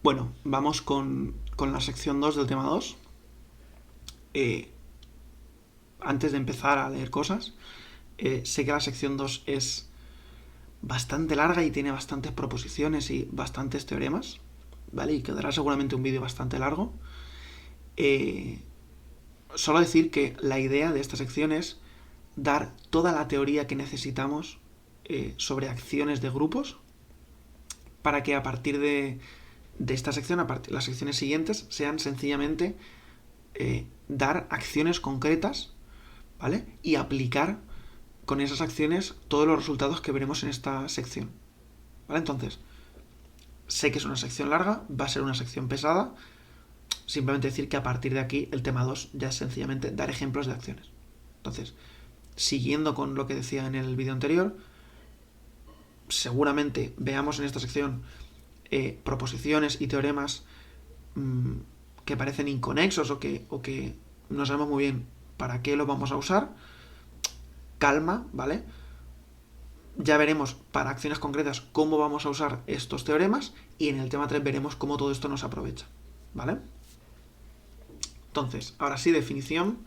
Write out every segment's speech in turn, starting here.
Bueno, vamos con la sección 2 del tema 2. Antes de empezar a leer cosas, sé que la sección 2 es bastante larga y tiene bastantes proposiciones y bastantes teoremas, ¿vale? Y quedará seguramente un vídeo bastante largo. Eh, Solo decir que la idea de esta sección es dar toda la teoría que necesitamos sobre acciones de grupos para que a partir de esta sección, las secciones siguientes, sean sencillamente dar acciones concretas, ¿vale? Y aplicar con esas acciones todos los resultados que veremos en esta sección, ¿vale? Entonces, sé que es una sección larga, va a ser una sección pesada, simplemente decir que a partir de aquí el tema 2 ya es sencillamente dar ejemplos de acciones. Entonces, siguiendo con lo que decía en el vídeo anterior, seguramente veamos en esta sección proposiciones y teoremas que parecen inconexos o que no sabemos muy bien para qué los vamos a usar. Calma, ¿vale? Ya veremos para acciones concretas cómo vamos a usar estos teoremas y en el tema 3 veremos cómo todo esto nos aprovecha, ¿vale? Entonces, ahora sí, definición.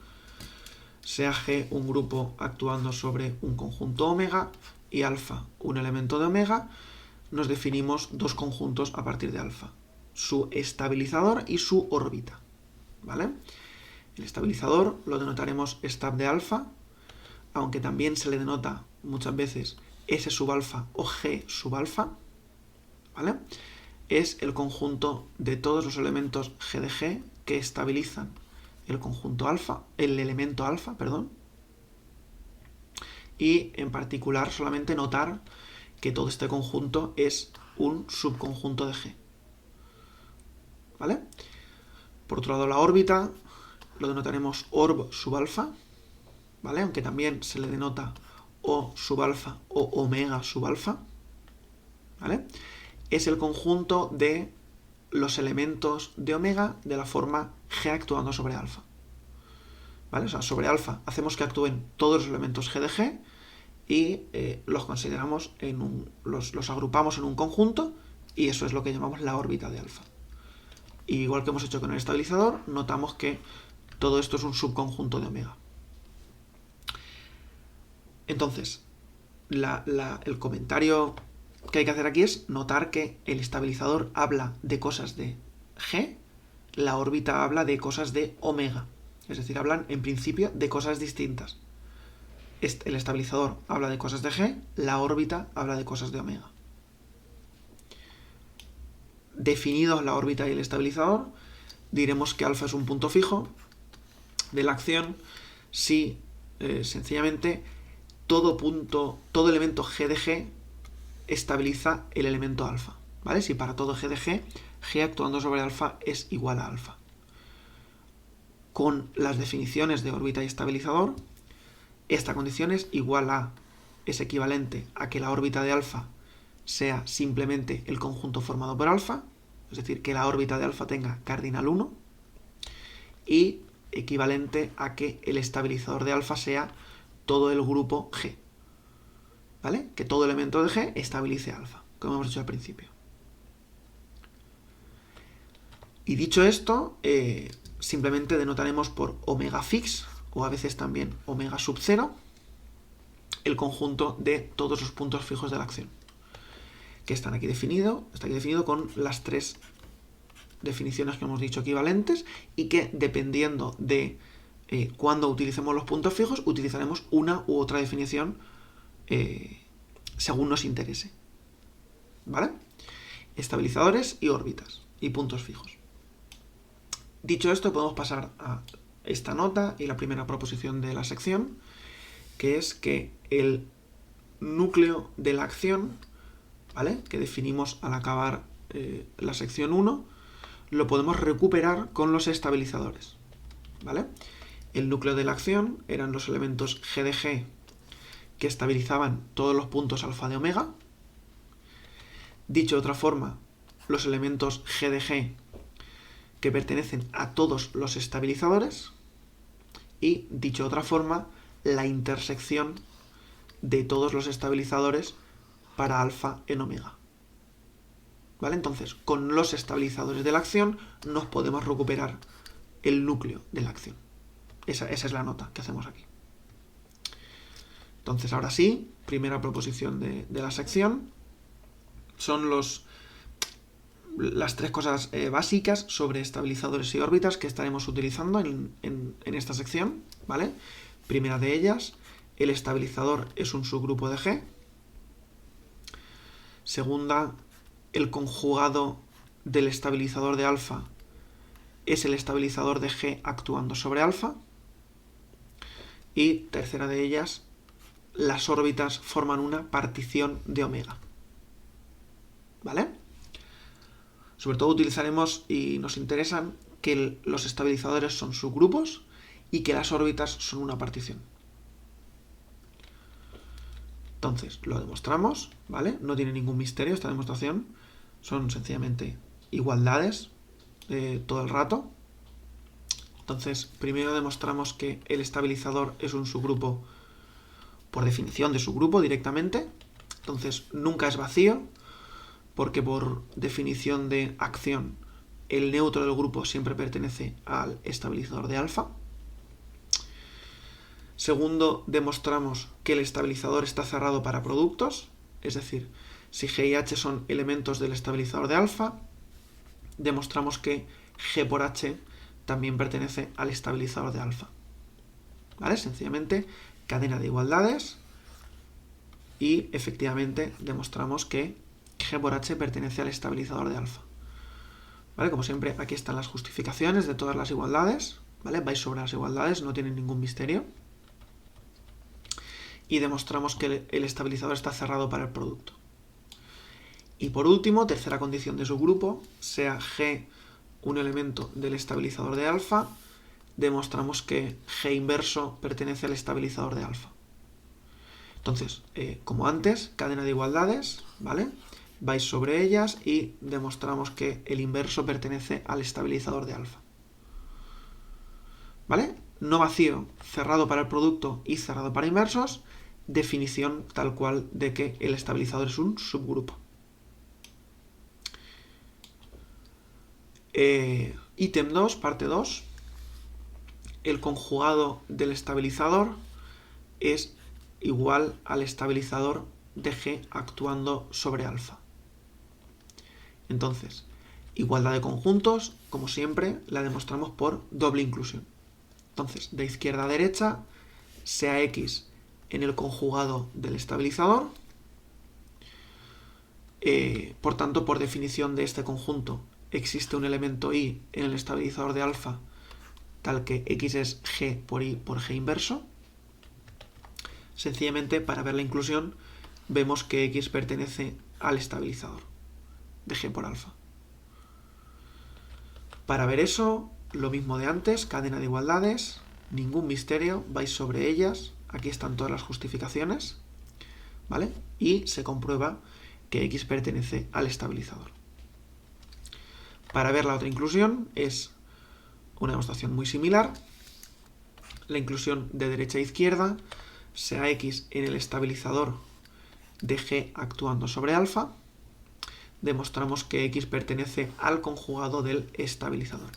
Sea G un grupo actuando sobre un conjunto omega y alfa un elemento de omega, nos definimos dos conjuntos a partir de alfa, su estabilizador y su órbita, ¿vale? El estabilizador lo denotaremos estab de alfa, aunque también se le denota muchas veces S sub alfa o G sub alfa, ¿vale? Es el conjunto de todos los elementos G de G que estabilizan el conjunto alfa, el elemento alfa, perdón. Y en particular solamente notar que todo este conjunto es un subconjunto de G, ¿vale? Por otro lado, la órbita lo denotaremos orb sub alfa, ¿vale? Aunque también se le denota O sub alfa o omega sub alfa, ¿vale? Es el conjunto de los elementos de omega de la forma G actuando sobre alfa, ¿vale? O sea, sobre alfa hacemos que actúen todos los elementos G de G y los consideramos los agrupamos en un conjunto y eso es lo que llamamos la órbita de alfa. Y igual que hemos hecho con el estabilizador, notamos que todo esto es un subconjunto de omega. Entonces, el comentario que hay que hacer aquí es notar que el estabilizador habla de cosas de G, la órbita habla de cosas de omega. Es decir, hablan en principio de cosas distintas. El estabilizador habla de cosas de G, la órbita habla de cosas de omega. Definidos la órbita y el estabilizador, diremos que alfa es un punto fijo de la acción si sencillamente todo elemento G de G estabiliza el elemento alfa, ¿vale? Si para todo G de G actuando sobre alfa es igual a alfa. Con las definiciones de órbita y estabilizador, esta condición es equivalente a que la órbita de alfa sea simplemente el conjunto formado por alfa, es decir, que la órbita de alfa tenga cardinal 1, y equivalente a que el estabilizador de alfa sea todo el grupo G, ¿vale? Que todo elemento de G estabilice alfa, como hemos dicho al principio. Y dicho esto, simplemente denotaremos por omega fix, o a veces también omega sub 0, el conjunto de todos los puntos fijos de la acción, que está aquí definido con las tres definiciones que hemos dicho equivalentes y que dependiendo de cuándo utilicemos los puntos fijos, utilizaremos una u otra definición según nos interese, ¿vale? Estabilizadores y órbitas y puntos fijos. Dicho esto, podemos pasar a esta nota y la primera proposición de la sección, que es que el núcleo de la acción, ¿vale?, que definimos al acabar la sección 1, lo podemos recuperar con los estabilizadores, ¿vale? El núcleo de la acción eran los elementos G de G que estabilizaban todos los puntos alfa de omega. Dicho de otra forma, los elementos G de G que pertenecen a todos los estabilizadores. Y, dicho de otra forma, la intersección de todos los estabilizadores para alfa en omega. ¿vale? Entonces, con los estabilizadores de la acción nos podemos recuperar el núcleo de la acción. Esa es la nota que hacemos aquí. Entonces, ahora sí, primera proposición de la sección son las tres cosas básicas sobre estabilizadores y órbitas que estaremos utilizando en esta sección, ¿vale? Primera de ellas, el estabilizador es un subgrupo de G. Segunda, el conjugado del estabilizador de alfa es el estabilizador de G actuando sobre alfa. Y tercera de ellas, las órbitas forman una partición de omega. ¿Vale? Sobre todo utilizaremos y nos interesan que los estabilizadores son subgrupos y que las órbitas son una partición. Entonces, lo demostramos, ¿vale? No tiene ningún misterio esta demostración. Son sencillamente igualdades todo el rato. Entonces, primero demostramos que el estabilizador es un subgrupo por definición de subgrupo directamente. Entonces, nunca es vacío, porque por definición de acción, el neutro del grupo siempre pertenece al estabilizador de alfa. Segundo, demostramos que el estabilizador está cerrado para productos, es decir, si G y H son elementos del estabilizador de alfa, demostramos que G por H también pertenece al estabilizador de alfa. ¿Vale? Sencillamente, cadena de igualdades y efectivamente demostramos que G por H pertenece al estabilizador de alfa. ¿Vale? Como siempre, aquí están las justificaciones de todas las igualdades. ¿Vale? Vais sobre las igualdades, no tienen ningún misterio. Y demostramos que el estabilizador está cerrado para el producto. Y por último, tercera condición de subgrupo, sea G un elemento del estabilizador de alfa, demostramos que G inverso pertenece al estabilizador de alfa. Entonces, como antes, cadena de igualdades, ¿vale? Vais sobre ellas y demostramos que el inverso pertenece al estabilizador de alfa. ¿Vale? No vacío, cerrado para el producto y cerrado para inversos, definición tal cual de que el estabilizador es un subgrupo. Ítem 2, parte 2. El conjugado del estabilizador es igual al estabilizador de G actuando sobre alfa. Entonces, igualdad de conjuntos, como siempre, la demostramos por doble inclusión. Entonces, de izquierda a derecha, sea X en el conjugado del estabilizador. Por tanto, por definición de este conjunto, existe un elemento Y en el estabilizador de alfa, tal que X es G por Y por G inverso. Sencillamente, para ver la inclusión, vemos que X pertenece al estabilizador de G por alfa. Para ver eso, lo mismo de antes, cadena de igualdades, ningún misterio, vais sobre ellas, aquí están todas las justificaciones, ¿vale? Y se comprueba que X pertenece al estabilizador. Para ver la otra inclusión es una demostración muy similar, la inclusión de derecha a izquierda, sea X en el estabilizador de G actuando sobre alfa, demostramos que X pertenece al conjugado del estabilizador.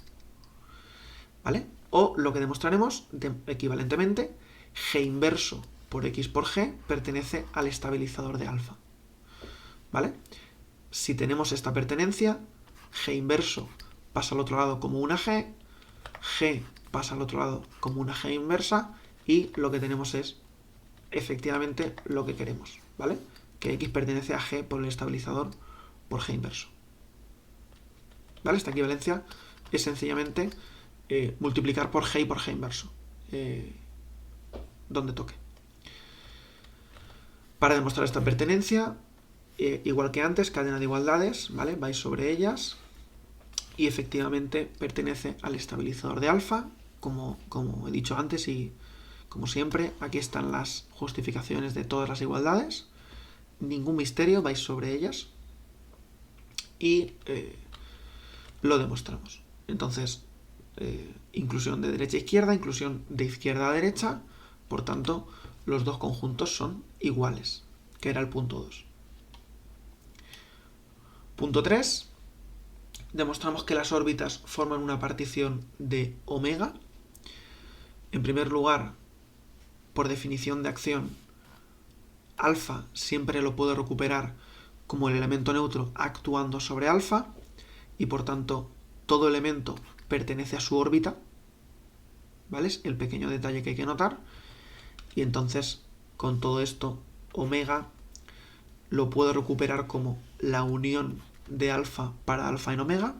¿Vale? O lo que demostraremos equivalentemente, G inverso por X por G pertenece al estabilizador de alfa. ¿Vale? Si tenemos esta pertenencia, G inverso pasa al otro lado como una G, G pasa al otro lado como una G inversa y lo que tenemos es efectivamente lo que queremos, ¿vale? Que X pertenece a G por el estabilizador por G inverso. ¿Vale? Esta equivalencia es sencillamente multiplicar por G y por G inverso, donde toque. Para demostrar esta pertenencia, igual que antes, cadena de igualdades, ¿vale? Vais sobre ellas y efectivamente pertenece al estabilizador de alfa, como he dicho antes y como siempre, aquí están las justificaciones de todas las igualdades, ningún misterio, vais sobre ellas y lo demostramos. Entonces, inclusión de derecha a izquierda, inclusión de izquierda a derecha, por tanto, los dos conjuntos son iguales, que era el punto 2. Punto 3. Demostramos que las órbitas forman una partición de omega. En primer lugar, por definición de acción, alfa siempre lo puedo recuperar como el elemento neutro actuando sobre alfa, y por tanto todo elemento pertenece a su órbita, ¿vale? Es el pequeño detalle que hay que notar. Y entonces, con todo esto, omega lo puedo recuperar como la unión de alfa para alfa en omega.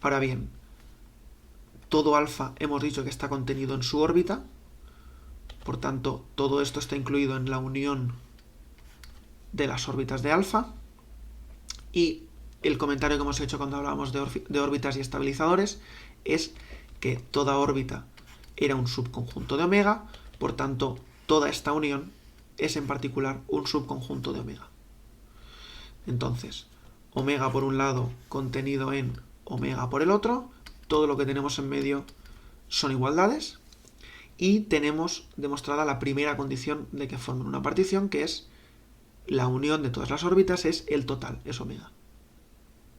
Ahora bien, todo alfa hemos dicho que está contenido en su órbita, por tanto, todo esto está incluido en la unión de las órbitas de alfa. Y el comentario que hemos hecho cuando hablábamos de órbitas y estabilizadores es que toda órbita era un subconjunto de omega, por tanto, toda esta unión es en particular un subconjunto de omega. Entonces, omega por un lado contenido en omega por el otro, todo lo que tenemos en medio son igualdades, y tenemos demostrada la primera condición de que forman una partición, que es la unión de todas las órbitas es el total, es omega.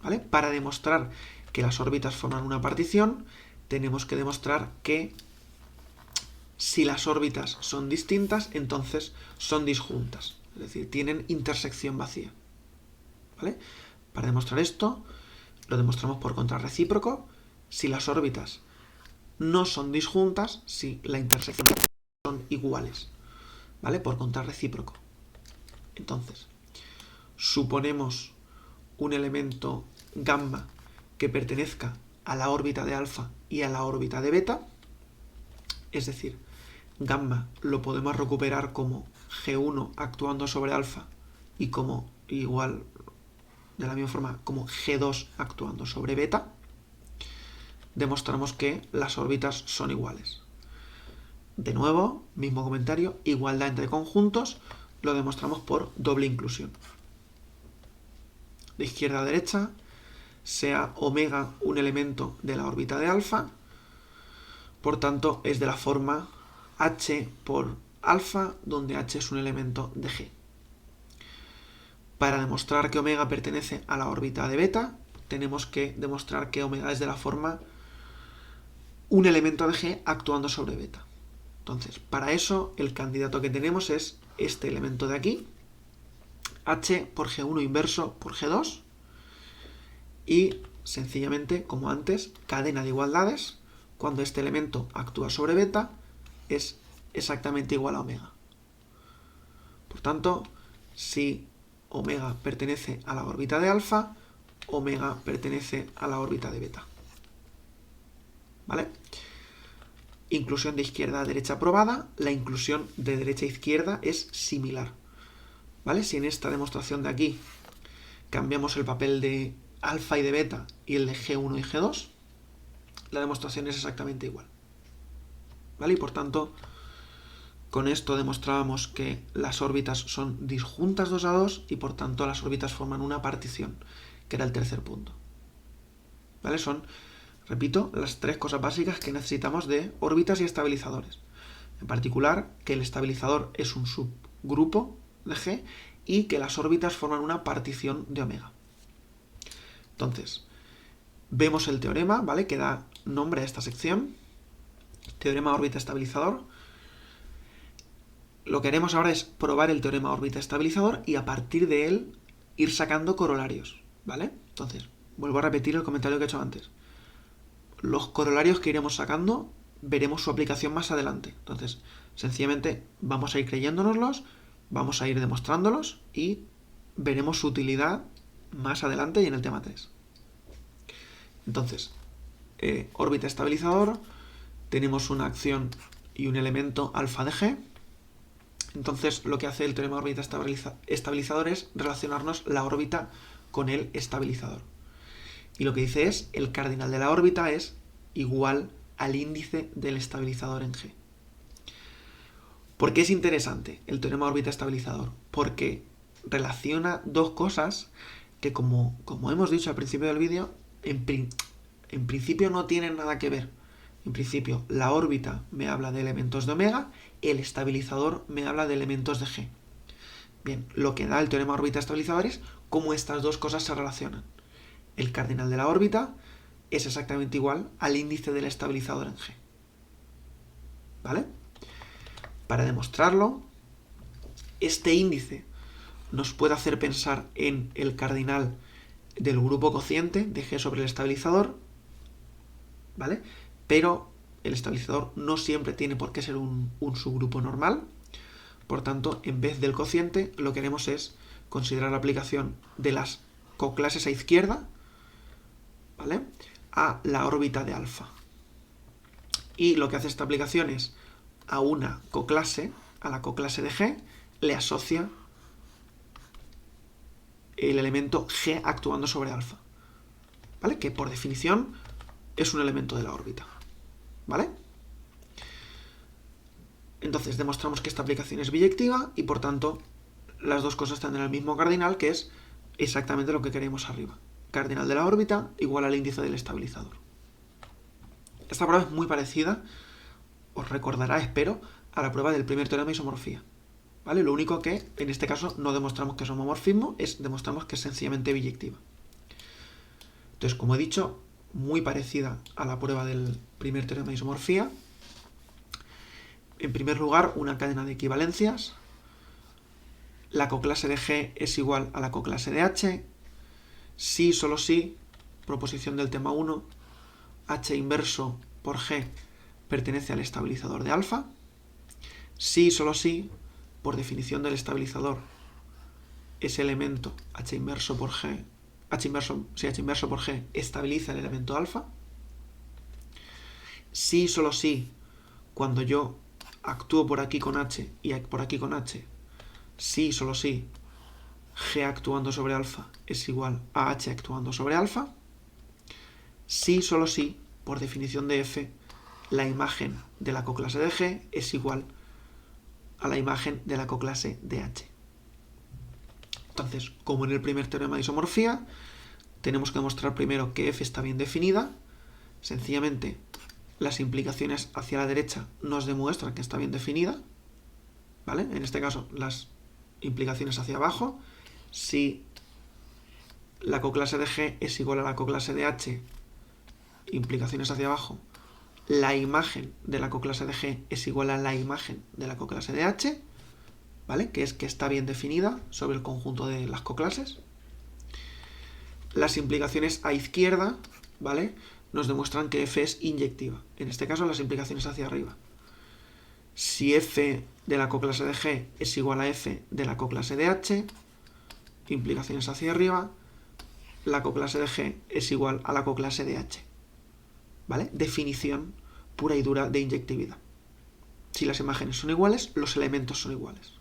¿Vale? Para demostrar que las órbitas forman una partición, tenemos que demostrar que si las órbitas son distintas, entonces son disjuntas, es decir, tienen intersección vacía. ¿Vale? Para demostrar esto, lo demostramos por contrarrecíproco. Si las órbitas no son disjuntas, si la intersección son iguales, ¿vale? Por contrarrecíproco. Entonces, suponemos un elemento gamma que pertenezca a la órbita de alfa y a la órbita de beta, es decir, gamma lo podemos recuperar como G1 actuando sobre alfa y como igual, de la misma forma, como G2 actuando sobre beta. Demostramos que las órbitas son iguales. De nuevo, mismo comentario, igualdad entre conjuntos, lo demostramos por doble inclusión. De izquierda a derecha, sea omega un elemento de la órbita de alfa, por tanto es de la forma H por alfa, donde H es un elemento de G. Para demostrar que omega pertenece a la órbita de beta, tenemos que demostrar que omega es de la forma un elemento de G actuando sobre beta. Entonces, para eso, el candidato que tenemos es este elemento de aquí, H por G1 inverso por G2, y sencillamente, como antes, cadena de igualdades. Cuando este elemento actúa sobre beta, es exactamente igual a omega. Por tanto, si omega pertenece a la órbita de alfa, omega pertenece a la órbita de beta. ¿Vale? Inclusión de izquierda a derecha probada. La inclusión de derecha a izquierda es similar. ¿Vale? Si en esta demostración de aquí cambiamos el papel de alfa y de beta y el de G1 y G2, la demostración es exactamente igual. ¿Vale? Y por tanto, con esto demostrábamos que las órbitas son disjuntas 2 a 2 y por tanto las órbitas forman una partición, que era el tercer punto. ¿Vale? Son, repito, las tres cosas básicas que necesitamos de órbitas y estabilizadores. En particular, que el estabilizador es un subgrupo de G y que las órbitas forman una partición de omega. Entonces, vemos el teorema, ¿vale?, que da nombre a esta sección. Teorema órbita-estabilizador. Lo que haremos ahora es probar el teorema órbita-estabilizador y a partir de él ir sacando corolarios, ¿vale? Entonces, vuelvo a repetir el comentario que he hecho antes. Los corolarios que iremos sacando, veremos su aplicación más adelante. Entonces, sencillamente vamos a ir creyéndonoslos, vamos a ir demostrándolos y veremos su utilidad más adelante y en el tema 3. Entonces, órbita estabilizador, tenemos una acción y un elemento alfa de G. Entonces, lo que hace el teorema órbita estabilizador es relacionarnos la órbita con el estabilizador. Y lo que dice es, el cardinal de la órbita es igual al índice del estabilizador en G. ¿Por qué es interesante el teorema órbita estabilizador? Porque relaciona dos cosas que, como hemos dicho al principio del vídeo, en principio no tienen nada que ver. En principio, la órbita me habla de elementos de omega, el estabilizador me habla de elementos de G. Bien, lo que da el teorema de órbita estabilizador es cómo estas dos cosas se relacionan. El cardinal de la órbita es exactamente igual al índice del estabilizador en G. ¿Vale? Para demostrarlo, este índice nos puede hacer pensar en el cardinal del grupo cociente de G sobre el estabilizador, ¿vale? Pero el estabilizador no siempre tiene por qué ser un subgrupo normal. Por tanto, en vez del cociente, lo que haremos es considerar la aplicación de las coclases a izquierda, ¿vale?, a la órbita de alfa. Y lo que hace esta aplicación es a una coclase, a la coclase de G, le asocia el elemento G actuando sobre alfa, ¿vale? Que por definición es un elemento de la órbita, ¿vale? Entonces demostramos que esta aplicación es biyectiva y por tanto las dos cosas tendrán el mismo cardinal, que es exactamente lo que queremos arriba. Cardinal de la órbita igual al índice del estabilizador. Esta prueba es muy parecida, os recordará, espero, a la prueba del primer teorema de isomorfía, ¿vale? Lo único que en este caso no demostramos que es homomorfismo, demostramos que es sencillamente biyectiva. Entonces, como he dicho, muy parecida a la prueba del primer teorema de isomorfía. En primer lugar, una cadena de equivalencias. La coclase de G es igual a la coclase de H. Si, solo si, proposición del tema 1, H inverso por G pertenece al estabilizador de alfa. Si, solo si, por definición del estabilizador, ese elemento H inverso por G, H inverso por G estabiliza el elemento alfa. Si, solo si, cuando yo actúo por aquí con H y por aquí con H, si, solo si, G actuando sobre alfa es igual a H actuando sobre alfa. Si, solo si, por definición de F, la imagen de la coclase de G es igual a la imagen de la coclase de H. Entonces, como en el primer teorema de isomorfía, tenemos que demostrar primero que F está bien definida. Sencillamente, las implicaciones hacia la derecha nos demuestran que está bien definida, ¿vale? En este caso, las implicaciones hacia abajo. Si la coclase de G es igual a la coclase de H, implicaciones hacia abajo, la imagen de la coclase de G es igual a la imagen de la coclase de H, ¿vale? Que es que está bien definida sobre el conjunto de las coclases. Las implicaciones a izquierda, ¿vale?, nos demuestran que F es inyectiva. En este caso, las implicaciones hacia arriba. Si F de la coclase de G es igual a F de la coclase de H, implicaciones hacia arriba, la coclase de G es igual a la coclase de H, ¿vale? Definición pura y dura de inyectividad. Si las imágenes son iguales, los elementos son iguales.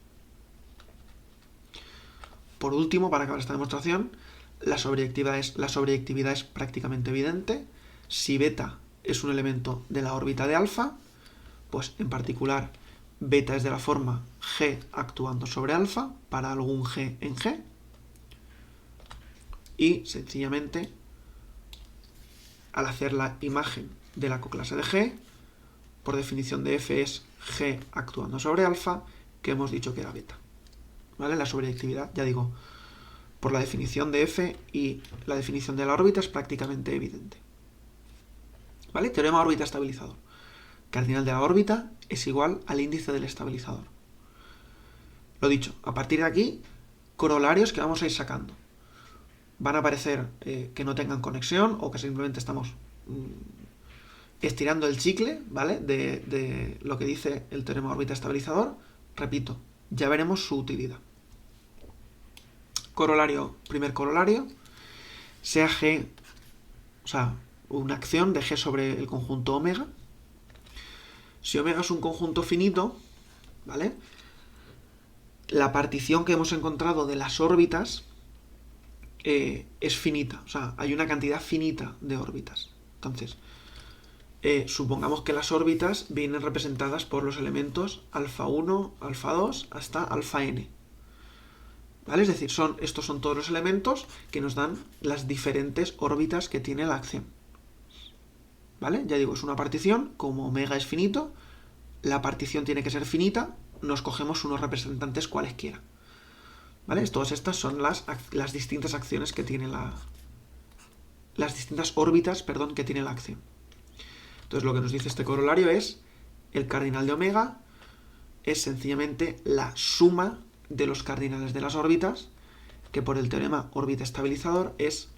Por último, para acabar esta demostración, la sobreyectividad es prácticamente evidente. Si beta es un elemento de la órbita de alfa, pues en particular beta es de la forma G actuando sobre alfa para algún G en G. Y sencillamente, al hacer la imagen de la coclase de G, por definición de F es G actuando sobre alfa, que hemos dicho que era beta, ¿vale? La sobreyectividad, ya digo, por la definición de F y la definición de la órbita es prácticamente evidente, ¿vale? Teorema de órbita estabilizador. Cardinal de la órbita es igual al índice del estabilizador. Lo dicho, a partir de aquí, corolarios que vamos a ir sacando. Van a parecer que no tengan conexión o que simplemente estamos estirando el chicle, ¿vale?, de lo que dice el teorema de órbita estabilizador. Repito, ya veremos su utilidad. Corolario, primer corolario, sea G, o sea, una acción de G sobre el conjunto omega. Si omega es un conjunto finito, ¿vale?, la partición que hemos encontrado de las órbitas es finita, o sea, hay una cantidad finita de órbitas. Entonces, supongamos que las órbitas vienen representadas por los elementos alfa 1, alfa 2 hasta alfa n, ¿vale? Es decir, estos son todos los elementos que nos dan las diferentes órbitas que tiene la acción, ¿vale? Ya digo, es una partición, como omega es finito, la partición tiene que ser finita, nos cogemos unos representantes cualesquiera. ¿Vale? Todas estas son las distintas acciones que tiene las distintas órbitas, perdón, que tiene la acción. Entonces lo que nos dice este corolario es el cardinal de omega es sencillamente la suma de los cardinales de las órbitas, que por el teorema órbita estabilizador es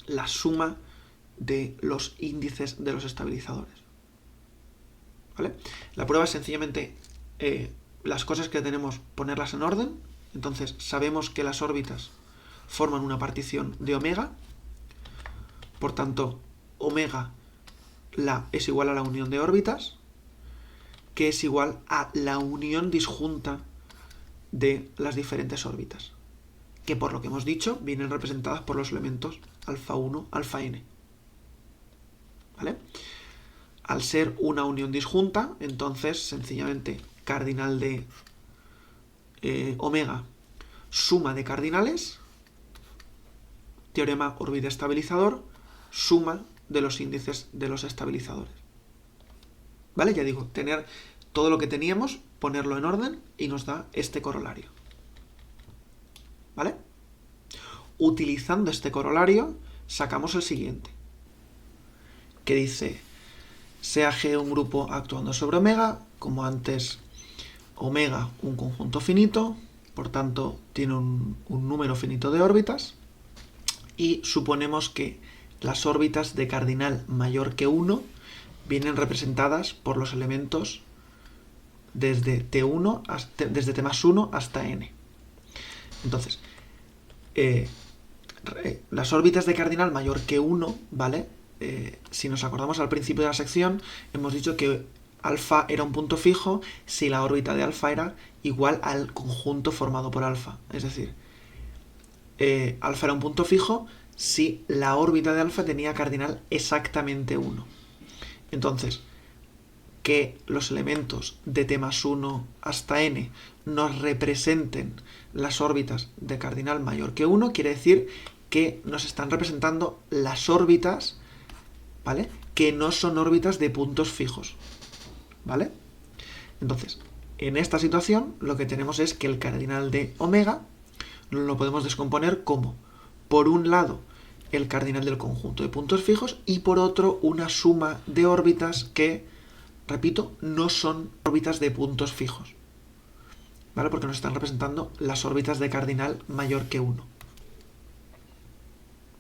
la suma de los índices de los estabilizadores. ¿Vale? La prueba es sencillamente las cosas que tenemos, ponerlas en orden. Entonces sabemos que las órbitas forman una partición de omega, por tanto omega es igual a la unión de órbitas, que es igual a la unión disjunta de las diferentes órbitas, que por lo que hemos dicho vienen representadas por los elementos alfa 1, alfa n. ¿Vale? Al ser una unión disjunta, entonces sencillamente cardinal de omega, suma de cardinales, teorema órbita estabilizador, suma de los índices de los estabilizadores. ¿Vale? Ya digo, tener todo lo que teníamos, ponerlo en orden y nos da este corolario. ¿Vale? Utilizando este corolario, sacamos el siguiente, que dice, sea G un grupo actuando sobre omega, como antes omega un conjunto finito, por tanto tiene un número finito de órbitas, y suponemos que las órbitas de cardinal mayor que 1 vienen representadas por los elementos desde T1 desde T más 1 hasta N. Entonces, las órbitas de cardinal mayor que 1, ¿vale? Si nos acordamos al principio de la sección, hemos dicho que alfa era un punto fijo si la órbita de alfa era igual al conjunto formado por alfa. Es decir, alfa era un punto fijo si la órbita de alfa tenía cardinal exactamente 1. Entonces, que los elementos de T más 1 hasta n nos representen las órbitas de cardinal mayor que 1, quiere decir que nos están representando las órbitas, ¿vale?, que no son órbitas de puntos fijos, ¿vale? Entonces, en esta situación lo que tenemos es que el cardinal de omega lo podemos descomponer como, por un lado, el cardinal del conjunto de puntos fijos y por otro una suma de órbitas que, repito, no son órbitas de puntos fijos, ¿vale? Porque nos están representando las órbitas de cardinal mayor que 1,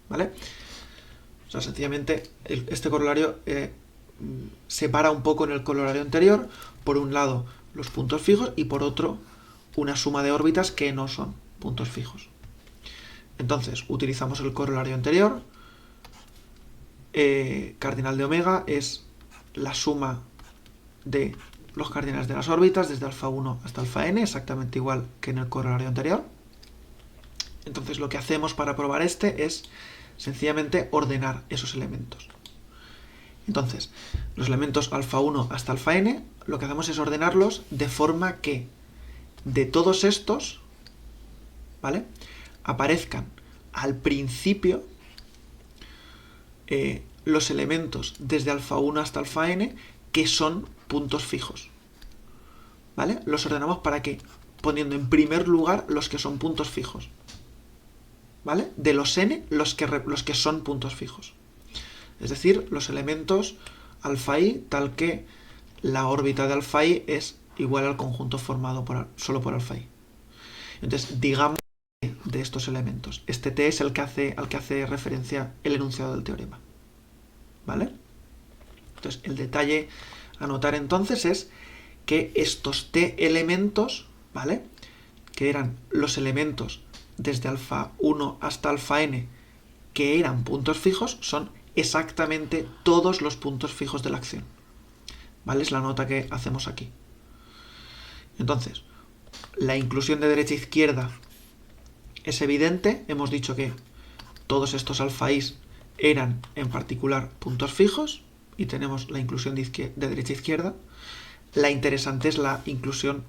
¿vale? O sea, sencillamente este corolario separa un poco en el corolario anterior, por un lado los puntos fijos y por otro una suma de órbitas que no son puntos fijos. Entonces, utilizamos el corolario anterior. Cardinal de omega es la suma de los cardinales de las órbitas desde alfa 1 hasta alfa n, exactamente igual que en el corolario anterior. Entonces, lo que hacemos para probar este es sencillamente ordenar esos elementos. Entonces, los elementos alfa 1 hasta alfa n, lo que hacemos es ordenarlos de forma que de todos estos, ¿vale?, aparezcan al principio los elementos desde alfa 1 hasta alfa n que son puntos fijos, ¿vale? Los ordenamos para que, poniendo en primer lugar los que son puntos fijos, ¿vale? De los n, los que son puntos fijos. Es decir, los elementos alfa i, tal que la órbita de alfa i es igual al conjunto formado solo por alfa i. Entonces, digamos de estos elementos. Este T es al que hace referencia el enunciado del teorema, ¿vale? Entonces, el detalle a notar entonces es que estos T elementos, ¿vale?, que eran los elementos desde alfa 1 hasta alfa n que eran puntos fijos, son exactamente todos los puntos fijos de la acción, ¿vale? Es la nota que hacemos aquí. Entonces, la inclusión de derecha e izquierda es evidente. Hemos dicho que todos estos alfa i's eran en particular puntos fijos y tenemos la inclusión de derecha a izquierda. La interesante es la inclusión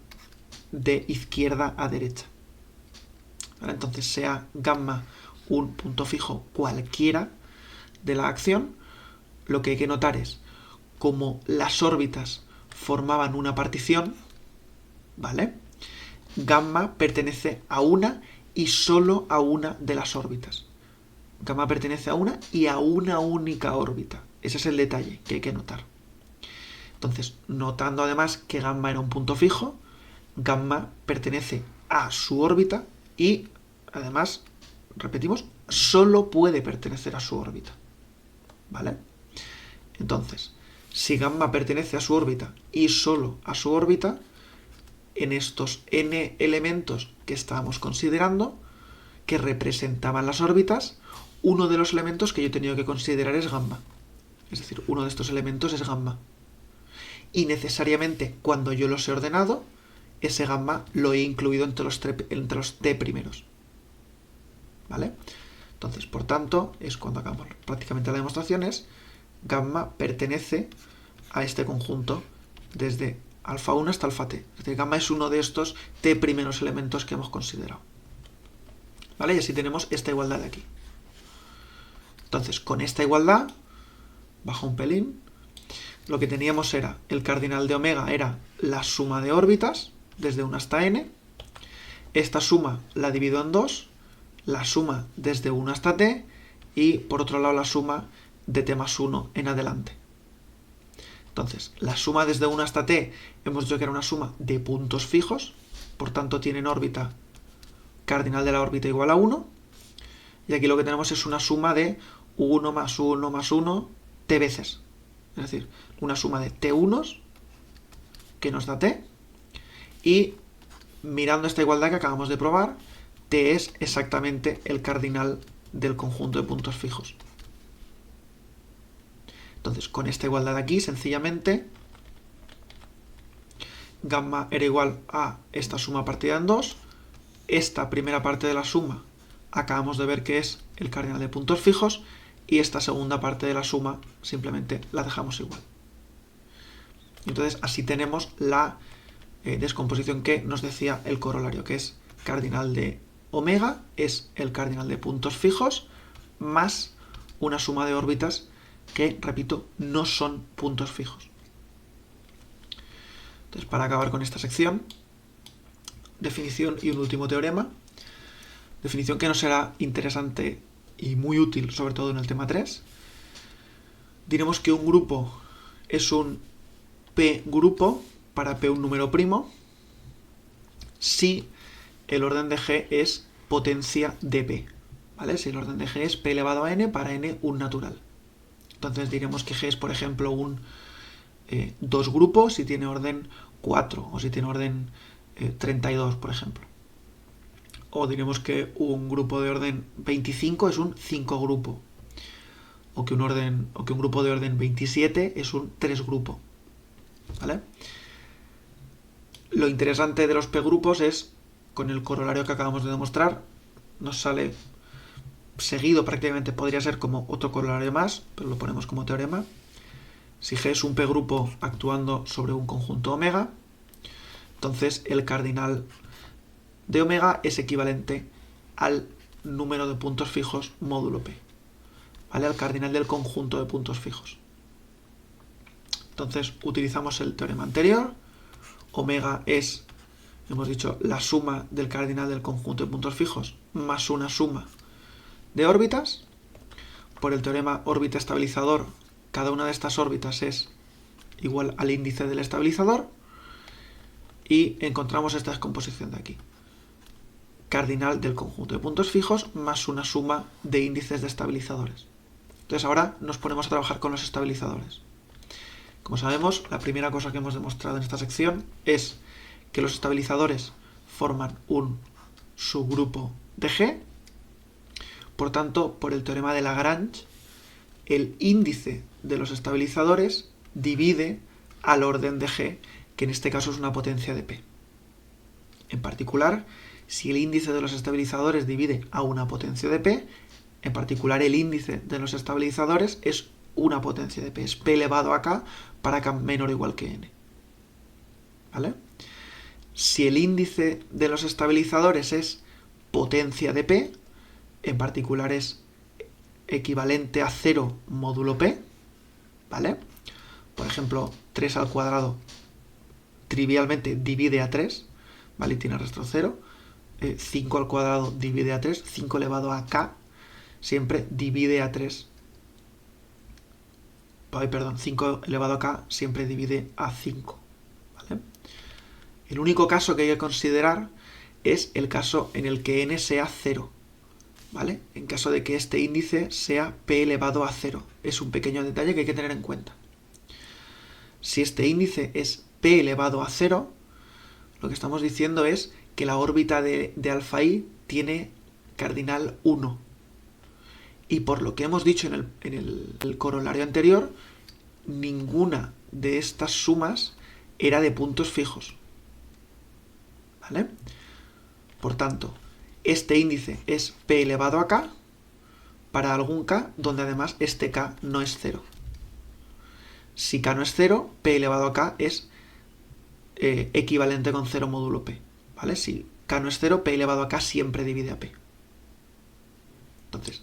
de izquierda a derecha, ¿vale? Entonces, sea gamma un punto fijo cualquiera de la acción, lo que hay que notar es como las órbitas formaban una partición, ¿vale?, gamma pertenece a una y solo a una de las órbitas. Gamma pertenece a una y a una única órbita. Ese es el detalle que hay que notar. Entonces, notando además que gamma era un punto fijo, gamma pertenece a su órbita y, además, repetimos, solo puede pertenecer a su órbita. ¿Vale? Entonces, si gamma pertenece a su órbita y solo a su órbita, en estos n elementos que estábamos considerando, que representaban las órbitas, uno de los elementos que yo he tenido que considerar es gamma. Es decir, uno de estos elementos es gamma. Y necesariamente, cuando yo los he ordenado, ese gamma lo he incluido entre los t primeros. ¿Vale? Entonces, por tanto, es cuando acabamos prácticamente la demostración, es gamma pertenece a este conjunto desde alfa 1 hasta alfa t. Es decir, gamma es uno de estos t primeros elementos que hemos considerado. ¿Vale? Y así tenemos esta igualdad de aquí. Entonces, con esta igualdad, bajo un pelín, lo que teníamos era, el cardinal de omega era la suma de órbitas, desde 1 hasta n. Esta suma la divido en 2, la suma desde 1 hasta t, y por otro lado la suma de t más 1 en adelante. Entonces, la suma desde 1 hasta t, hemos dicho que era una suma de puntos fijos, por tanto tienen órbita, cardinal de la órbita igual a 1, y aquí lo que tenemos es una suma de 1 más 1 más 1 t veces. Es decir, una suma de t1 que nos da t, y mirando esta igualdad que acabamos de probar, t es exactamente el cardinal del conjunto de puntos fijos. Entonces, con esta igualdad de aquí, sencillamente, gamma era igual a esta suma partida en 2. Esta primera parte de la suma acabamos de ver que es el cardinal de puntos fijos, y esta segunda parte de la suma simplemente la dejamos igual. Entonces, así tenemos la descomposición que nos decía el corolario, que es cardinal de omega, es el cardinal de puntos fijos, más una suma de órbitas que, repito, no son puntos fijos. Entonces, para acabar con esta sección, definición y un último teorema. Definición que nos será interesante y muy útil, sobre todo en el tema 3. Diremos que un grupo es un P grupo para P un número primo si el orden de G es potencia de P. ¿Vale? Si el orden de G es P elevado a n para n un natural. Entonces diremos que G es, por ejemplo, un 2 grupo si tiene orden 4 o si tiene orden 32, por ejemplo. O diremos que un grupo de orden 25 es un 5 grupo. O que un grupo de orden 27 es un 3 grupo. ¿Vale? Lo interesante de los P grupos es, con el corolario que acabamos de demostrar, nos sale seguido, prácticamente podría ser como otro corolario más, pero lo ponemos como teorema. Si G es un P grupo actuando sobre un conjunto omega, entonces el cardinal de omega es equivalente al número de puntos fijos módulo P, ¿vale? Al cardinal del conjunto de puntos fijos. Entonces utilizamos el teorema anterior. Omega es, hemos dicho, la suma del cardinal del conjunto de puntos fijos más una suma de órbitas. Por el teorema órbita estabilizador, cada una de estas órbitas es igual al índice del estabilizador, y encontramos esta descomposición de aquí. Cardinal del conjunto de puntos fijos más una suma de índices de estabilizadores. Entonces ahora nos ponemos a trabajar con los estabilizadores. Como sabemos, la primera cosa que hemos demostrado en esta sección es que los estabilizadores forman un subgrupo de G. Por tanto, por el teorema de Lagrange, el índice de los estabilizadores divide al orden de G, que en este caso es una potencia de P. En particular, si el índice de los estabilizadores divide a una potencia de P, en particular el índice de los estabilizadores es una potencia de P, es P elevado a K para K menor o igual que N. ¿Vale? Si el índice de los estabilizadores es potencia de P, en particular es equivalente a 0 módulo P, ¿vale? Por ejemplo, 3 al cuadrado trivialmente divide a 3, ¿vale? Y tiene rastro 0. 5 al cuadrado divide a 3. 5 elevado a k siempre divide a 3. Ay, perdón, 5 elevado a k siempre divide a 5. ¿Vale? El único caso que hay que considerar es el caso en el que n sea 0. ¿Vale? En caso de que este índice sea p elevado a 0. Es un pequeño detalle que hay que tener en cuenta. Si este índice es p elevado a 0, lo que estamos diciendo es que la órbita de alfa i tiene cardinal 1. Y por lo que hemos dicho en el corolario anterior, ninguna de estas sumas era de puntos fijos. ¿Vale? Por tanto, este índice es p elevado a k para algún k donde además este k no es 0. Si k no es 0, p elevado a k es equivalente con 0 módulo p. ¿Vale? Si k no es 0, p elevado a k siempre divide a p. Entonces,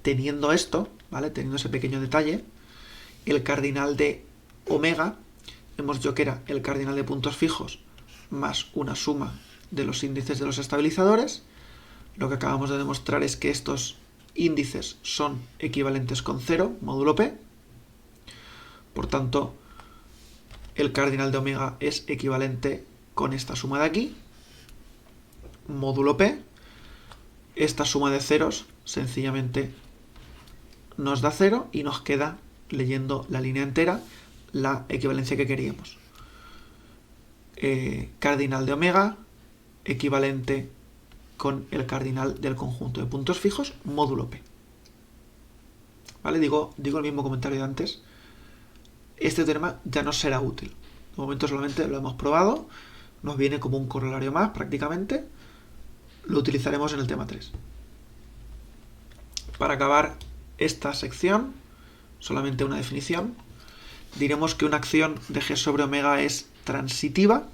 teniendo esto, ¿vale? Teniendo ese pequeño detalle, el cardinal de omega, hemos dicho que era el cardinal de puntos fijos más una suma de los índices de los estabilizadores. Lo que acabamos de demostrar es que estos índices son equivalentes con 0, módulo p. Por tanto, el cardinal de omega es equivalente con esta suma de aquí, módulo p. Esta suma de ceros sencillamente nos da 0 y nos queda, leyendo la línea entera, la equivalencia que queríamos. Cardinal de omega equivalente con el cardinal del conjunto de puntos fijos, módulo p. ¿Vale? Digo el mismo comentario de antes. Este teorema ya no será útil. De momento solamente lo hemos probado, nos viene como un corolario más prácticamente. Lo utilizaremos en el tema 3. Para acabar esta sección, solamente una definición. Diremos que una acción de G sobre omega es transitiva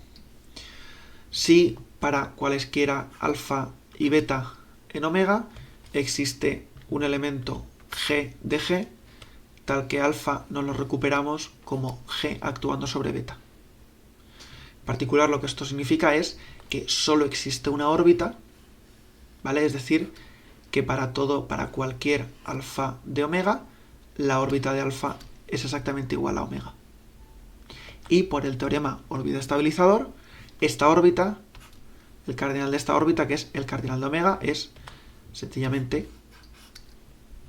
si para cualesquiera alfa y beta en omega existe un elemento G de G tal que alfa nos lo recuperamos como G actuando sobre beta. En particular, lo que esto significa es que solo existe una órbita, ¿vale? Es decir, que para cualquier alfa de omega, la órbita de alfa es exactamente igual a omega. Y por el teorema órbita estabilizador, esta órbita, el cardinal de esta órbita, que es el cardinal de omega, es sencillamente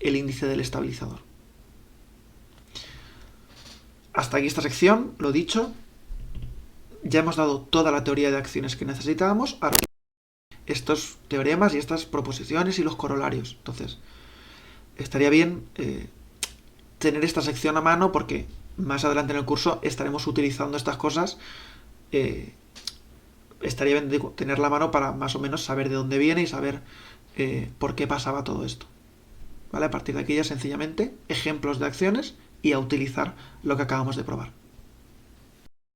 el índice del estabilizador. Hasta aquí esta sección, lo dicho. Ya hemos dado toda la teoría de acciones que necesitábamos. Ahora, estos teoremas y estas proposiciones y los corolarios. Entonces, estaría bien tener esta sección a mano porque más adelante en el curso estaremos utilizando estas cosas. Estaría bien tenerla a mano para más o menos saber de dónde viene y saber por qué pasaba todo esto. ¿Vale? A partir de aquí ya sencillamente ejemplos de acciones y a utilizar lo que acabamos de probar.